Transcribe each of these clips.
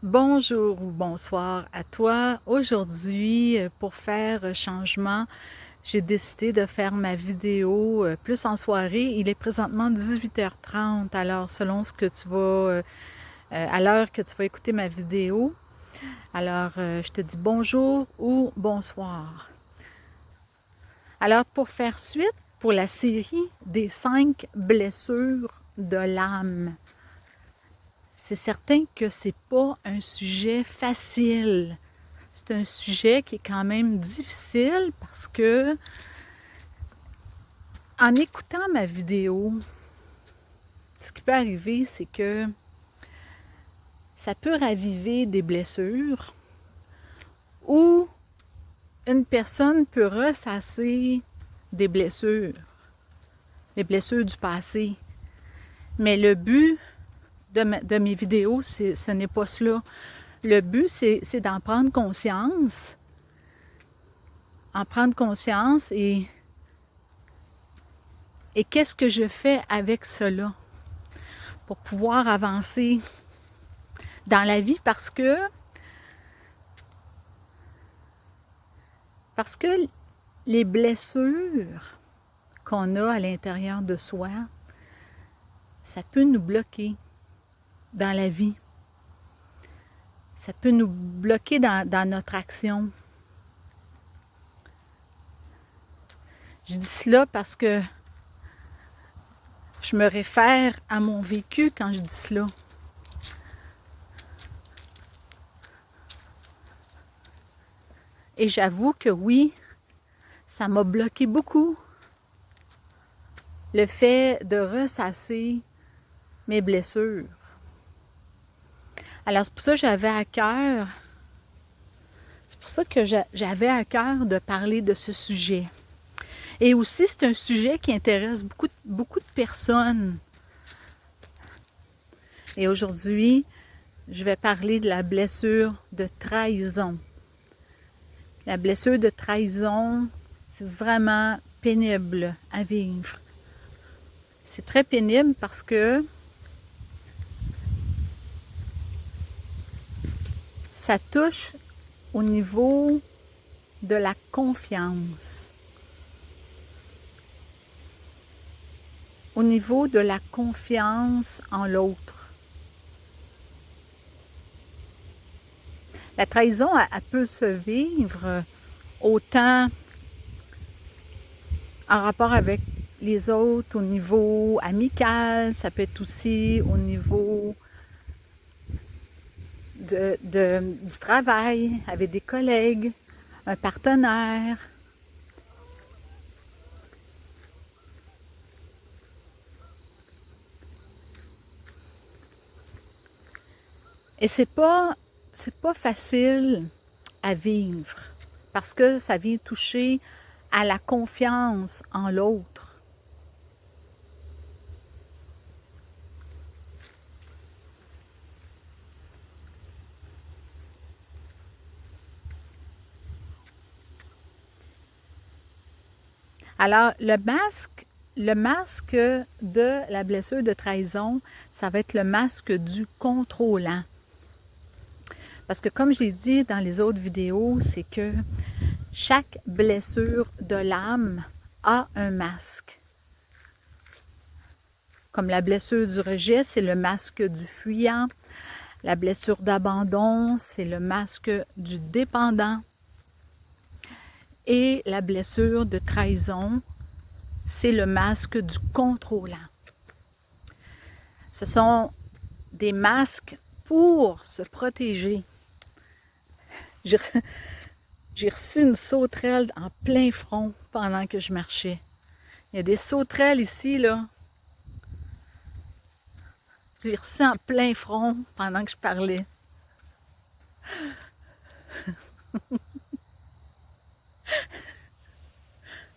Bonjour ou bonsoir à toi. Aujourd'hui, pour faire changement, j'ai décidé de faire ma vidéo plus en soirée. Il est présentement 18h30, alors selon ce que tu vas, à l'heure que tu vas écouter ma vidéo. Alors, je te dis bonjour ou bonsoir. Alors, pour faire suite, pour la série des 5 blessures de l'âme. C'est certain que c'est pas un sujet facile. C'est un sujet qui est quand même difficile parce que en écoutant ma vidéo, ce qui peut arriver, c'est que ça peut raviver des blessures ou une personne peut ressasser des blessures, les blessures du passé. Mais le but de mes vidéos, ce n'est pas cela. Le but, c'est d'en prendre conscience, et qu'est-ce que je fais avec cela pour pouvoir avancer dans la vie parce que les blessures qu'on a à l'intérieur de soi, ça peut nous bloquer dans la vie. Ça peut nous bloquer dans notre action. Je dis cela parce que je me réfère à mon vécu quand je dis cela. Et j'avoue que oui, ça m'a bloqué beaucoup. Le fait de ressasser mes blessures. Alors c'est pour ça que j'avais à cœur de parler de ce sujet. Et aussi, c'est un sujet qui intéresse beaucoup de personnes. Et aujourd'hui, je vais parler de la blessure de trahison. La blessure de trahison, c'est vraiment pénible à vivre. C'est très pénible parce que ça touche au niveau de la confiance. Au niveau de la confiance en l'autre. La trahison, elle peut se vivre autant en rapport avec les autres, au niveau amical, ça peut être aussi au niveau du travail, avec des collègues, un partenaire. Et c'est pas facile à vivre parce que ça vient toucher à la confiance en l'autre. Alors, le masque de la blessure de trahison, ça va être le masque du contrôlant. Parce que comme j'ai dit dans les autres vidéos, c'est que chaque blessure de l'âme a un masque. Comme la blessure du rejet, c'est le masque du fuyant. La blessure d'abandon, c'est le masque du dépendant. Et la blessure de trahison, c'est le masque du contrôlant. Ce sont des masques pour se protéger. J'ai reçu une sauterelle en plein front pendant que je marchais. Il y a des sauterelles ici, là. J'ai reçu en plein front pendant que je parlais.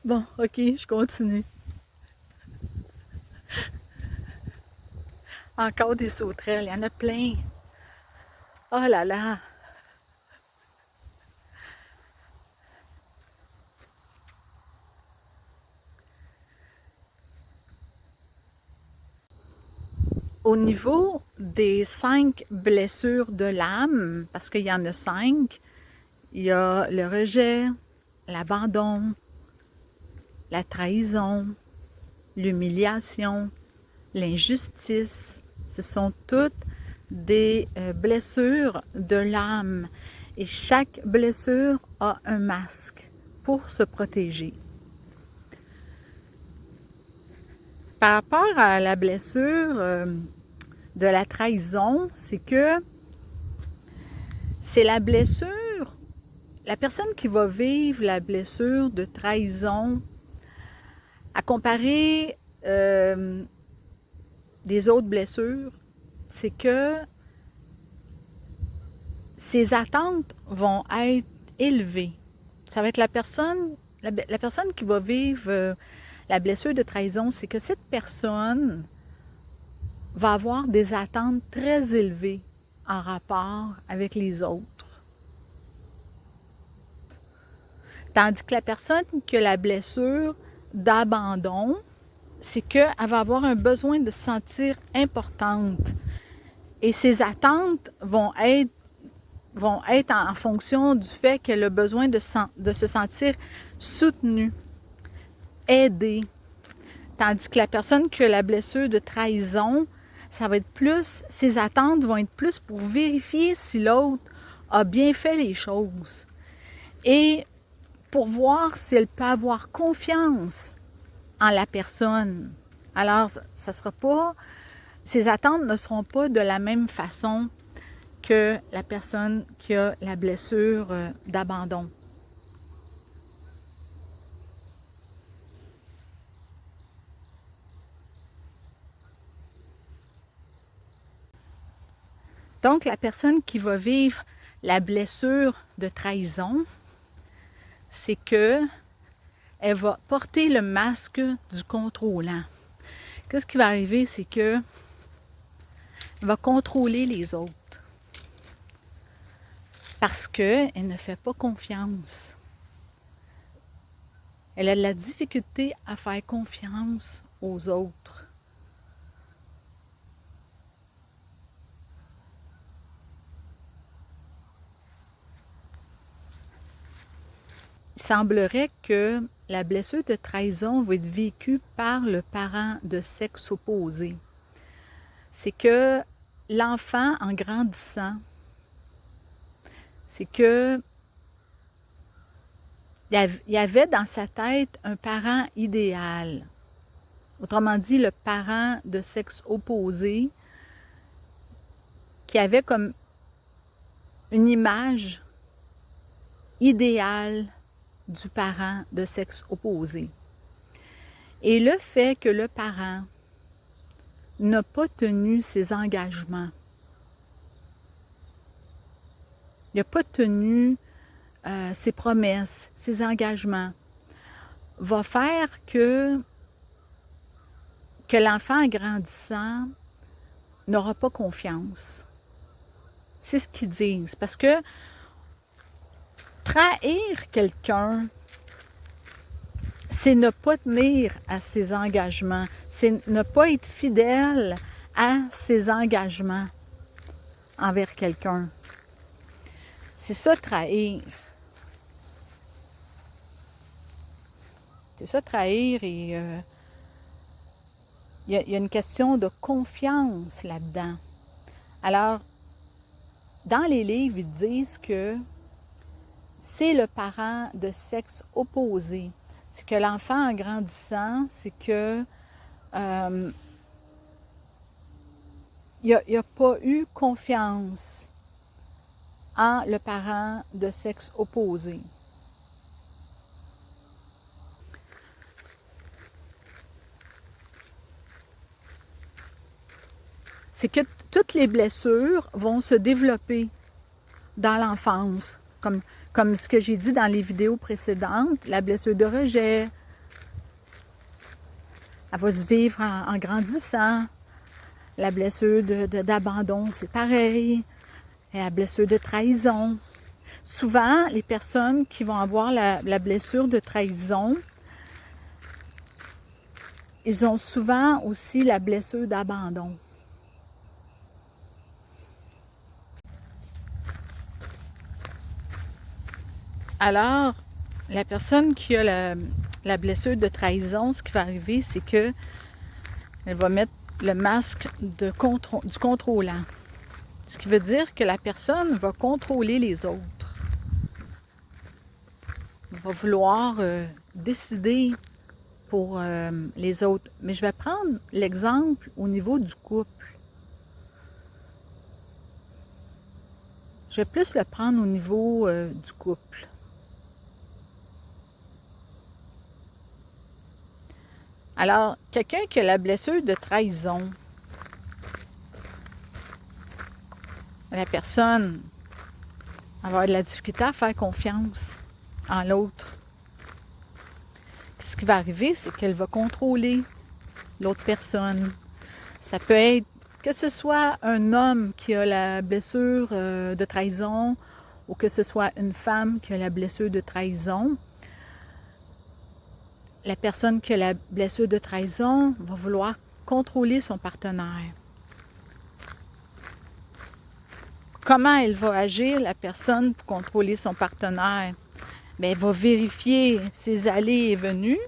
Bon, ok, je continue. Encore des sauterelles, il y en a plein. Oh là là! au niveau des 5 blessures de l'âme, parce qu'il y en a 5, il y a le rejet, l'abandon, la trahison, l'humiliation, l'injustice. Ce sont toutes des blessures de l'âme. Et chaque blessure a un masque pour se protéger. Par rapport à la blessure de la trahison, c'est que c'est la blessure, la personne qui va vivre la blessure de trahison, à comparer des autres blessures, c'est que ses attentes vont être élevées. Ça va être la personne qui va vivre la blessure de trahison, c'est que cette personne va avoir des attentes très élevées en rapport avec les autres. Tandis que la personne qui a la blessure d'abandon, c'est qu'elle va avoir un besoin de se sentir importante. Et ses attentes vont être en fonction du fait qu'elle a besoin de se sentir soutenue, aidée. Tandis que la personne qui a la blessure de trahison, ça va être plus, ses attentes vont être plus pour vérifier si l'autre a bien fait les choses. Et pour voir si elle peut avoir confiance en la personne. Alors, ses attentes ne seront pas de la même façon que la personne qui a la blessure d'abandon. Donc, la personne qui va vivre la blessure de trahison, c'est que elle va porter le masque du contrôlant. Qu'est-ce qui va arriver, c'est que elle va contrôler les autres parce qu'elle ne fait pas confiance. Elle a de la difficulté à faire confiance aux autres. Il semblerait que la blessure de trahison va être vécue par le parent de sexe opposé. C'est que l'enfant, en grandissant, c'est que il y avait dans sa tête un parent idéal. Autrement dit, le parent de sexe opposé qui avait comme une image idéale du parent de sexe opposé. Et le fait que le parent n'a pas tenu ses engagements, il n'a pas tenu ses promesses, ses engagements, va faire que l'enfant, en grandissant, n'aura pas confiance. C'est ce qu'ils disent. Parce que trahir quelqu'un, c'est ne pas tenir à ses engagements. C'est ne pas être fidèle à ses engagements envers quelqu'un. C'est ça, trahir. C'est ça, trahir. Et il y a une question de confiance là-dedans. Alors, dans les livres, ils disent que c'est le parent de sexe opposé. C'est que l'enfant, en grandissant, c'est que il n'y a pas eu confiance en le parent de sexe opposé. C'est que toutes les blessures vont se développer dans l'enfance, comme ce que j'ai dit dans les vidéos précédentes, la blessure de rejet, elle va se vivre en grandissant. La blessure d'abandon, c'est pareil. Et la blessure de trahison. Souvent, les personnes qui vont avoir la blessure de trahison, ils ont souvent aussi la blessure d'abandon. Alors, la personne qui a la blessure de trahison, ce qui va arriver, c'est que elle va mettre le masque du contrôlant. Ce qui veut dire que la personne va contrôler les autres. Elle va vouloir décider pour les autres. Mais je vais prendre l'exemple au niveau du couple. Je vais plus le prendre au niveau du couple. Alors, quelqu'un qui a la blessure de trahison, la personne va avoir de la difficulté à faire confiance en l'autre. Ce qui va arriver, c'est qu'elle va contrôler l'autre personne. Ça peut être que ce soit un homme qui a la blessure de trahison ou que ce soit une femme qui a la blessure de trahison. La personne qui a la blessure de trahison va vouloir contrôler son partenaire. Comment elle va agir, la personne, pour contrôler son partenaire? Bien, elle va vérifier ses allées et venues.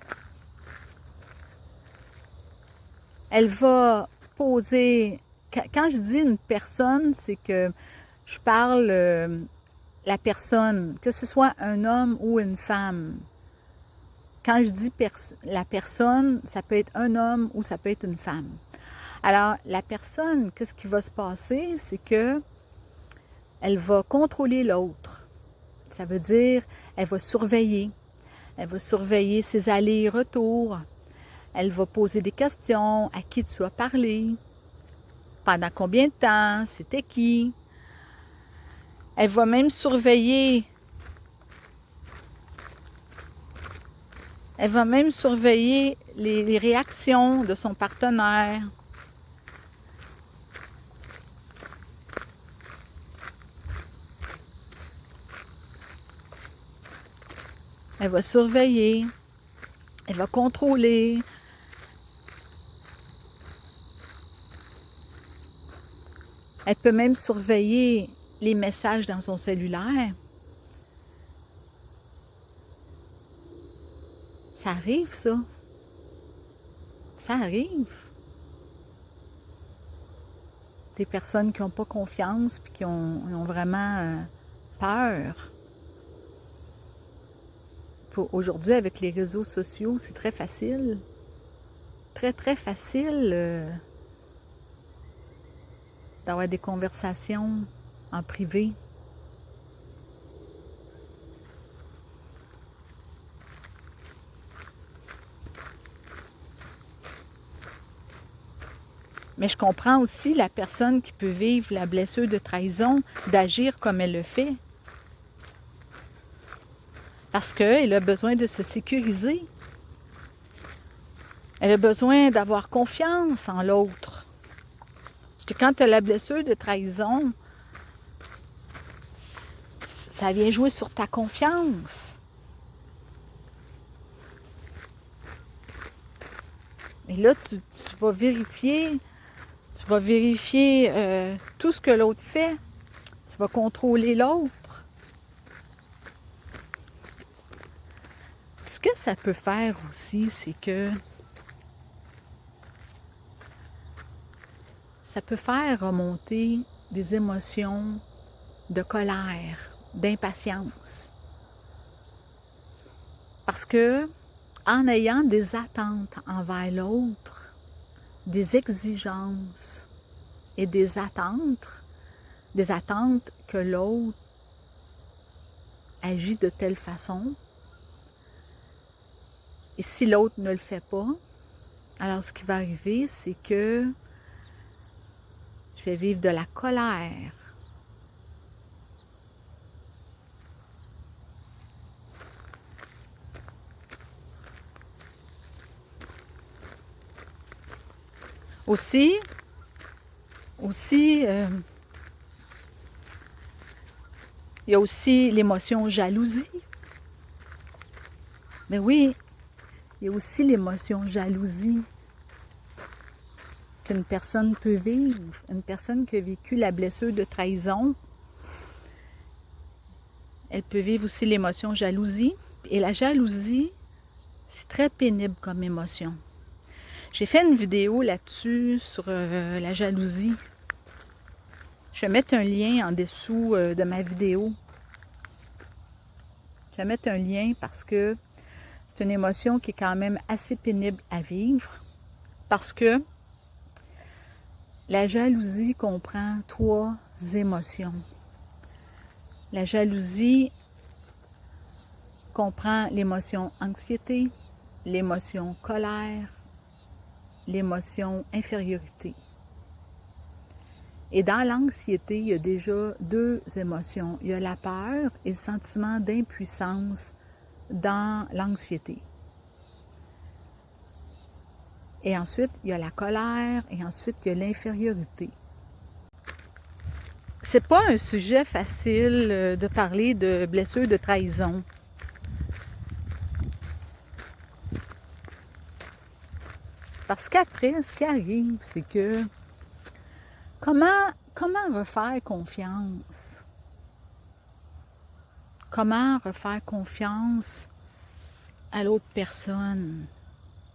Elle va poser... Quand je dis une personne, c'est que je parle la personne, que ce soit un homme ou une femme. Quand je dis la personne, ça peut être un homme ou ça peut être une femme. Alors, la personne, qu'est-ce qui va se passer? C'est que elle va contrôler l'autre. Ça veut dire, elle va surveiller. Elle va surveiller ses allers et retours. Elle va poser des questions. À qui tu as parlé? Pendant combien de temps? C'était qui? Elle va même surveiller. Elle va même surveiller les réactions de son partenaire. Elle va surveiller. Elle va contrôler. Elle peut même surveiller les messages dans son cellulaire. Ça arrive, ça. Ça arrive. Des personnes qui n'ont pas confiance puis qui ont vraiment peur. Aujourd'hui, avec les réseaux sociaux, c'est très facile. Très, très facile d'avoir des conversations en privé. Mais je comprends aussi la personne qui peut vivre la blessure de trahison d'agir comme elle le fait. Parce qu'elle a besoin de se sécuriser. Elle a besoin d'avoir confiance en l'autre. Parce que quand tu as la blessure de trahison, ça vient jouer sur ta confiance. Et là, tu vas vérifier tout ce que l'autre fait. Tu vas contrôler l'autre. Ce que ça peut faire aussi, c'est que ça peut faire remonter des émotions de colère, d'impatience. Parce que en ayant des attentes envers l'autre, des exigences et des attentes que l'autre agit de telle façon, et si l'autre ne le fait pas, alors ce qui va arriver, c'est que je vais vivre de la colère. Aussi, il y a aussi l'émotion jalousie. Mais oui, il y a aussi l'émotion jalousie qu'une personne peut vivre. Une personne qui a vécu la blessure de trahison, Elle peut vivre aussi l'émotion jalousie. Et la jalousie, c'est très pénible comme émotion. J'ai fait une vidéo là-dessus sur la jalousie. Je vais mettre un lien en dessous de ma vidéo. Je vais mettre un lien parce que c'est une émotion qui est quand même assez pénible à vivre. Parce que la jalousie comprend 3 émotions. La jalousie comprend l'émotion anxiété, l'émotion colère, l'émotion infériorité. Et dans l'anxiété, il y a déjà 2 émotions. Il y a la peur et le sentiment d'impuissance dans l'anxiété. Et ensuite, il y a la colère et ensuite, il y a l'infériorité. C'est pas un sujet facile de parler de blessures de trahison. Parce qu'après, ce qui arrive, c'est que comment refaire confiance? Comment refaire confiance à l'autre personne?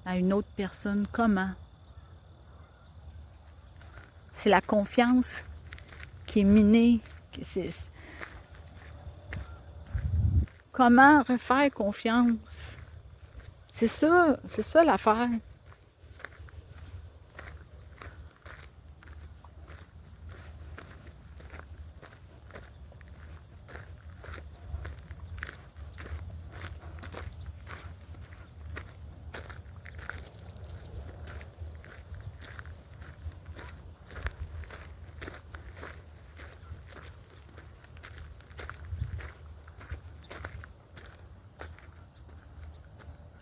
À une autre personne, comment? C'est la confiance qui est minée. Comment refaire confiance? C'est ça l'affaire.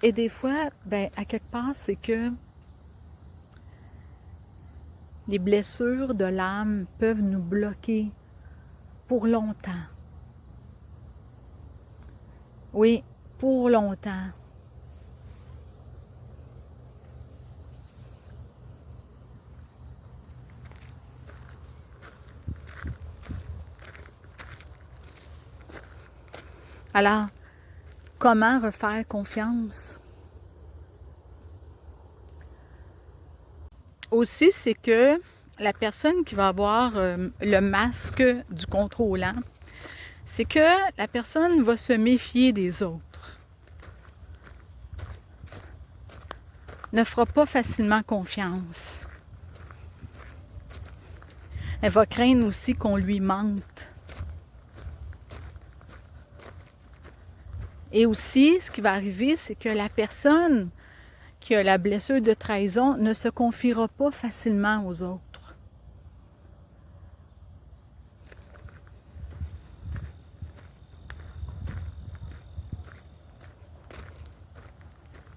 Et des fois, à quelque part, c'est que les blessures de l'âme peuvent nous bloquer pour longtemps. Oui, pour longtemps. Alors, comment refaire confiance? Aussi, c'est que la personne qui va avoir le masque du contrôlant, c'est que la personne va se méfier des autres. Ne fera pas facilement confiance. Elle va craindre aussi qu'on lui mente. Et aussi, ce qui va arriver, c'est que la personne qui a la blessure de trahison ne se confiera pas facilement aux autres.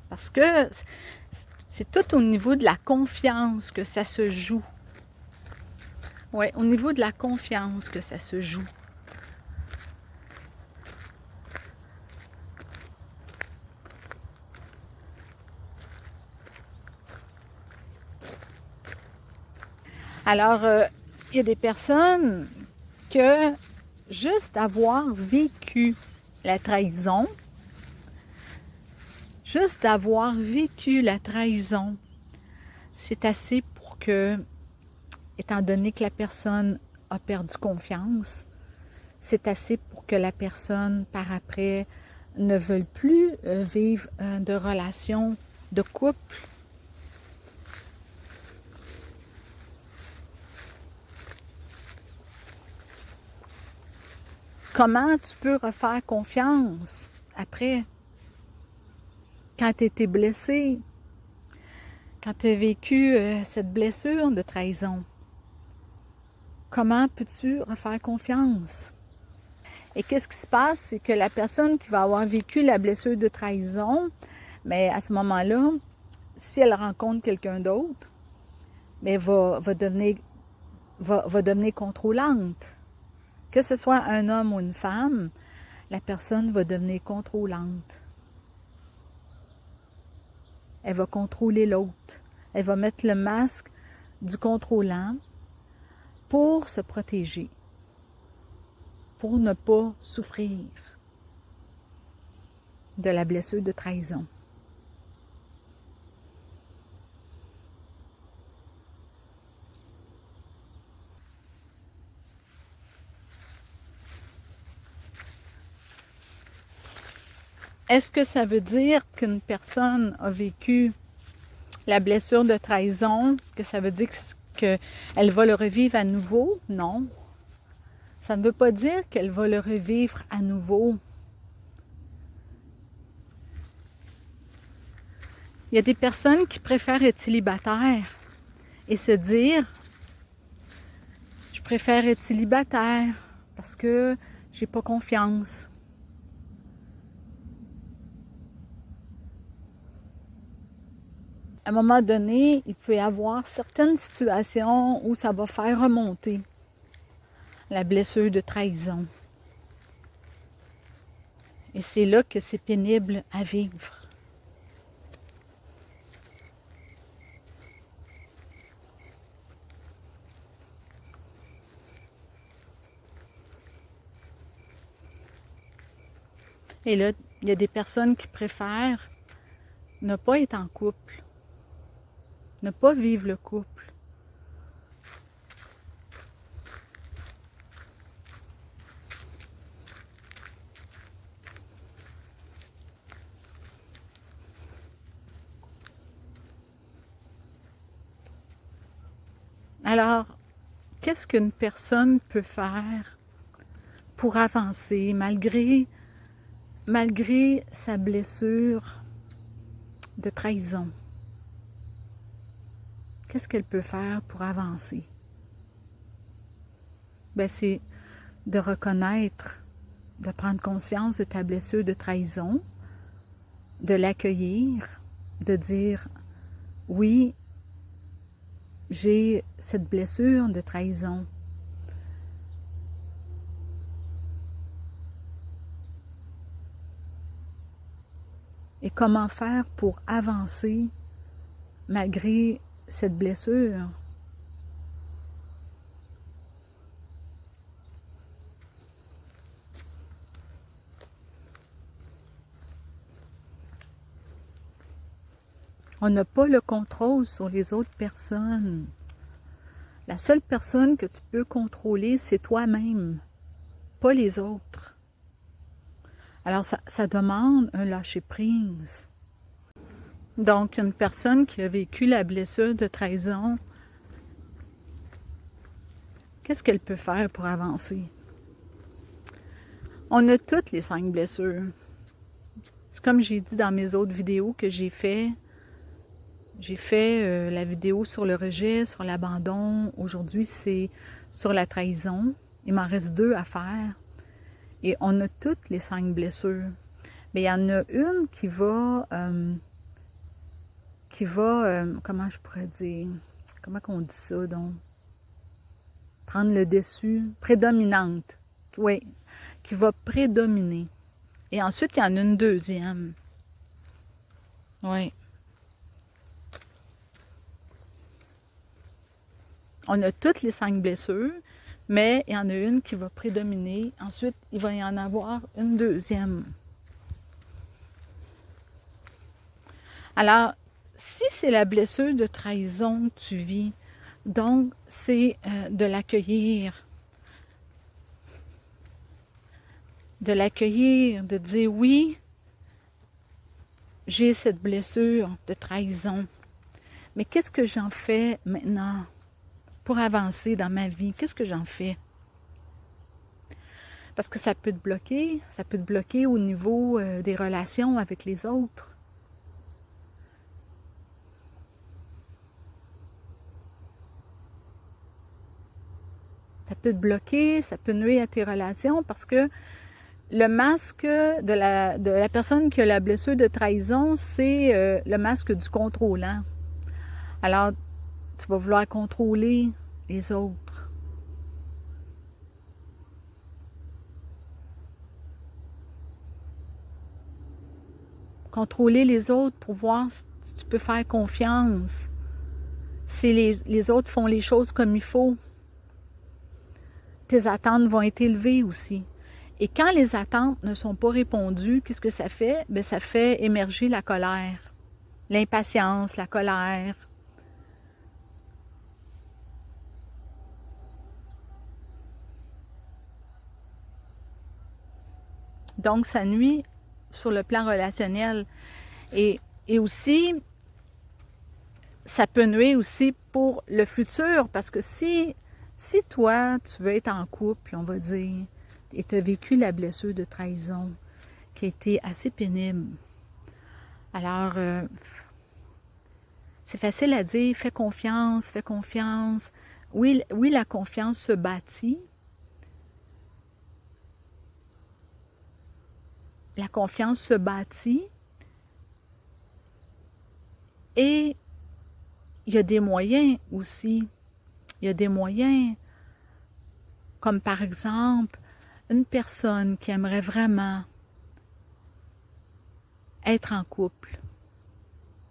Parce que c'est tout au niveau de la confiance que ça se joue. Oui, au niveau de la confiance que ça se joue. Alors, il y a des personnes que juste avoir vécu la trahison, c'est assez pour que, étant donné que la personne a perdu confiance, c'est assez pour que la personne, par après, ne veuille plus vivre de relation de couple. Comment tu peux refaire confiance après? Quand tu as été blessé, quand tu as vécu cette blessure de trahison, comment peux-tu refaire confiance? Et qu'est-ce qui se passe? C'est que la personne qui va avoir vécu la blessure de trahison, mais à ce moment-là, si elle rencontre quelqu'un d'autre, mais va devenir contrôlante. Que ce soit un homme ou une femme, la personne va devenir contrôlante. Elle va contrôler l'autre. Elle va mettre le masque du contrôlant pour se protéger, pour ne pas souffrir de la blessure de trahison. Est-ce que ça veut dire qu'une personne a vécu la blessure de trahison, que ça veut dire qu'elle va le revivre à nouveau? Non. Ça ne veut pas dire qu'elle va le revivre à nouveau. Il y a des personnes qui préfèrent être célibataires et se dire « Je préfère être célibataire parce que j'ai pas confiance. » À un moment donné, il peut y avoir certaines situations où ça va faire remonter la blessure de trahison. Et c'est là que c'est pénible à vivre. Et là, il y a des personnes qui préfèrent ne pas être en couple, ne pas vivre le couple. Alors, qu'est-ce qu'une personne peut faire pour avancer malgré sa blessure de trahison? Qu'est-ce qu'elle peut faire pour avancer? Ben, c'est de reconnaître, de prendre conscience de ta blessure de trahison, de l'accueillir, de dire « Oui, j'ai cette blessure de trahison. » Et comment faire pour avancer malgré cette blessure? On n'a pas le contrôle sur les autres personnes. La seule personne que tu peux contrôler, c'est toi-même, pas les autres. Alors, ça demande un lâcher-prise. Donc, une personne qui a vécu la blessure de trahison, qu'est-ce qu'elle peut faire pour avancer? On a toutes les 5 blessures. C'est comme j'ai dit dans mes autres vidéos que j'ai fait. J'ai fait la vidéo sur le rejet, sur l'abandon. Aujourd'hui, c'est sur la trahison. Il m'en reste 2 à faire. Et on a toutes les 5 blessures. Mais il y en a une qui va comment je pourrais dire, comment qu'on dit ça donc? Prendre le dessus, prédominante. Oui, qui va prédominer. Et ensuite, il y en a une deuxième. Oui. On a toutes les 5 blessures, mais il y en a une qui va prédominer. Ensuite, il va y en avoir une deuxième. Alors, si c'est la blessure de trahison que tu vis, donc c'est de l'accueillir. De l'accueillir, de dire oui, j'ai cette blessure de trahison. Mais qu'est-ce que j'en fais maintenant pour avancer dans ma vie? Qu'est-ce que j'en fais? Parce que ça peut te bloquer au niveau des relations avec les autres. Ça peut te bloquer, ça peut nuire à tes relations parce que le masque de la personne qui a la blessure de trahison, c'est le masque du contrôlant. Alors, tu vas vouloir contrôler les autres. Contrôler les autres pour voir si tu peux faire confiance. Si les autres font les choses comme il faut. Tes attentes vont être élevées aussi. Et quand les attentes ne sont pas répondues, qu'est-ce que ça fait? Bien, ça fait émerger la colère, l'impatience, la colère. Donc, ça nuit sur le plan relationnel. Et aussi, ça peut nuire aussi pour le futur, parce que si toi, tu veux être en couple, on va dire, et tu as vécu la blessure de trahison, qui a été assez pénible, alors, c'est facile à dire, fais confiance, fais confiance. Oui, la confiance se bâtit. La confiance se bâtit. Et il y a des moyens aussi. Il y a des moyens, comme par exemple, une personne qui aimerait vraiment être en couple,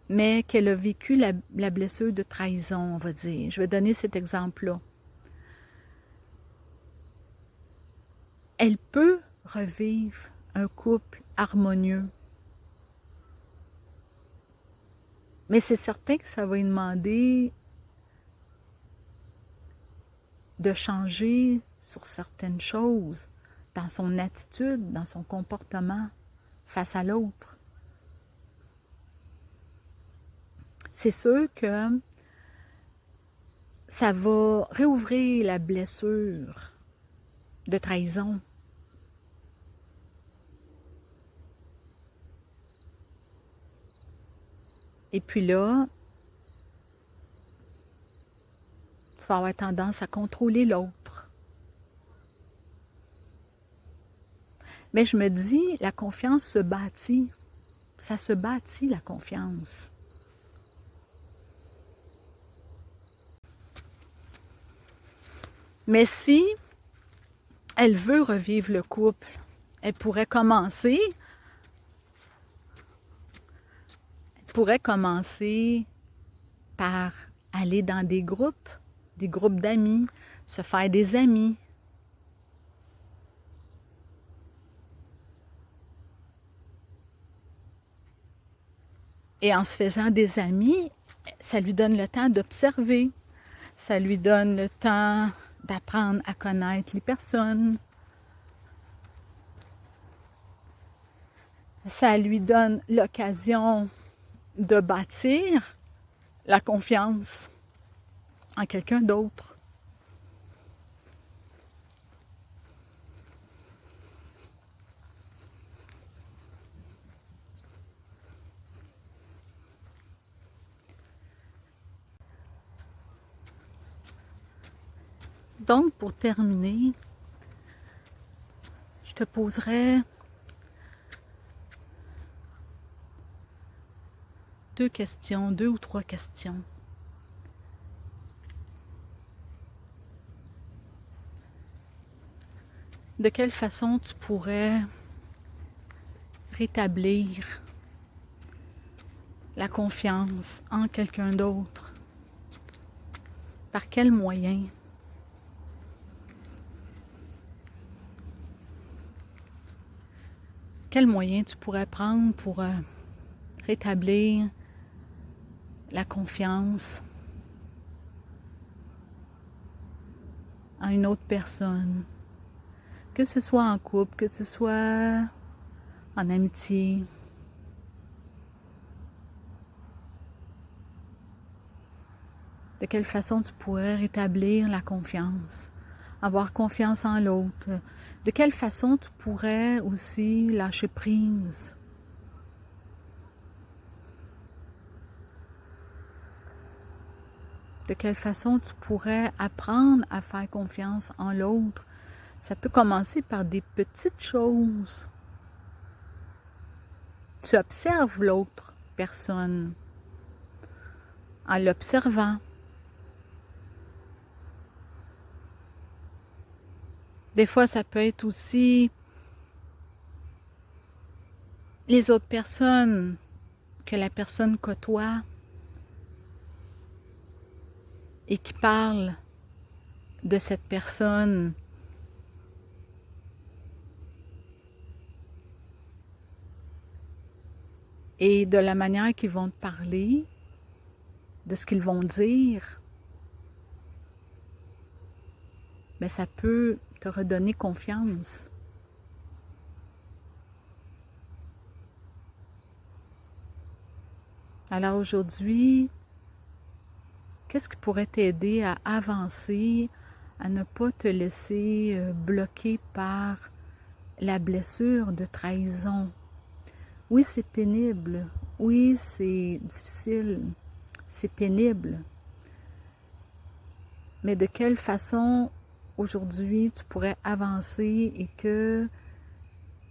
mais qu'elle a vécu la blessure de trahison, on va dire. Je vais donner cet exemple-là. Elle peut revivre un couple harmonieux. Mais c'est certain que ça va lui demander de changer sur certaines choses, dans son attitude, dans son comportement face à l'autre. C'est sûr que ça va réouvrir la blessure de trahison. Et puis là, tu vas avoir tendance à contrôler l'autre. Mais je me dis, la confiance se bâtit. Ça se bâtit, la confiance. Mais si elle veut revivre le couple, elle pourrait commencer par aller dans des groupes d'amis, se faire des amis. Et en se faisant des amis, ça lui donne le temps d'observer, ça lui donne le temps d'apprendre à connaître les personnes. Ça lui donne l'occasion de bâtir la confiance en quelqu'un d'autre. Donc, pour terminer, je te poserai deux ou trois questions. De quelle façon tu pourrais rétablir la confiance en quelqu'un d'autre? Par quels moyens? Quels moyens tu pourrais prendre pour rétablir la confiance en une autre personne? Que ce soit en couple, que ce soit en amitié. De quelle façon tu pourrais rétablir la confiance, avoir confiance en l'autre? De quelle façon tu pourrais aussi lâcher prise? De quelle façon tu pourrais apprendre à faire confiance en l'autre? Ça peut commencer par des petites choses. Tu observes l'autre personne en l'observant. Des fois, ça peut être aussi les autres personnes que la personne côtoie et qui parlent de cette personne et de la manière qu'ils vont te parler, de ce qu'ils vont dire, bien, ça peut te redonner confiance. Alors aujourd'hui, qu'est-ce qui pourrait t'aider à avancer, à ne pas te laisser bloquer par la blessure de trahison? Oui, c'est pénible. Oui, c'est difficile. C'est pénible. Mais de quelle façon aujourd'hui tu pourrais avancer et que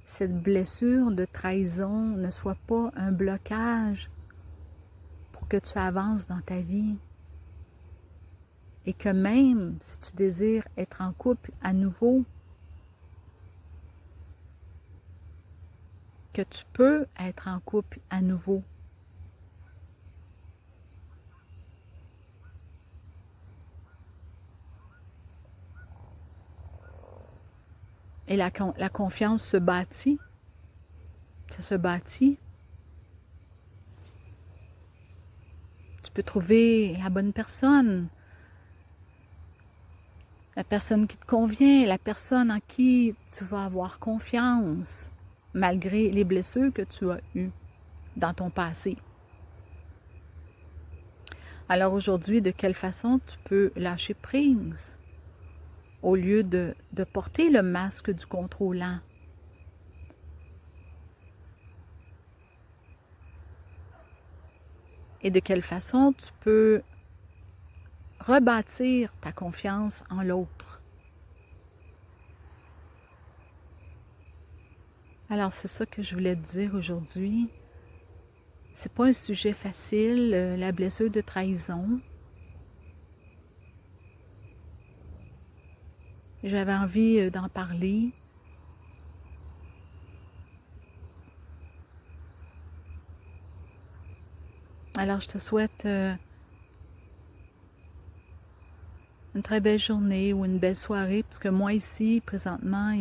cette blessure de trahison ne soit pas un blocage pour que tu avances dans ta vie? Et que même si tu désires être en couple à nouveau, que tu peux être en couple à nouveau. Et la confiance se bâtit. Ça se bâtit. Tu peux trouver la bonne personne. La personne qui te convient, la personne en qui tu vas avoir confiance, malgré les blessures que tu as eues dans ton passé. Alors aujourd'hui, de quelle façon tu peux lâcher prise au lieu de porter le masque du contrôlant? Et de quelle façon tu peux rebâtir ta confiance en l'autre? Alors, c'est ça que je voulais te dire aujourd'hui. C'est pas un sujet facile, la blessure de trahison. J'avais envie d'en parler. Alors, je te souhaite une très belle journée ou une belle soirée, parce que moi ici, présentement,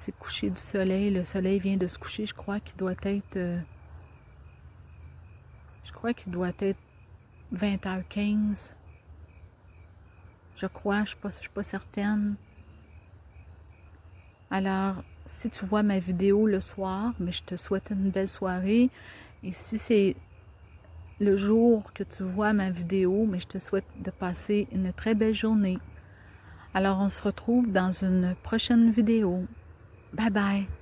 c'est couché du soleil. Le soleil vient de se coucher, je crois qu'il doit être 20h15. Je crois, je suis pas certaine. Alors, si tu vois ma vidéo le soir, mais je te souhaite une belle soirée. Et si c'est le jour que tu vois ma vidéo, mais je te souhaite de passer une très belle journée. Alors, on se retrouve dans une prochaine vidéo. Bye bye!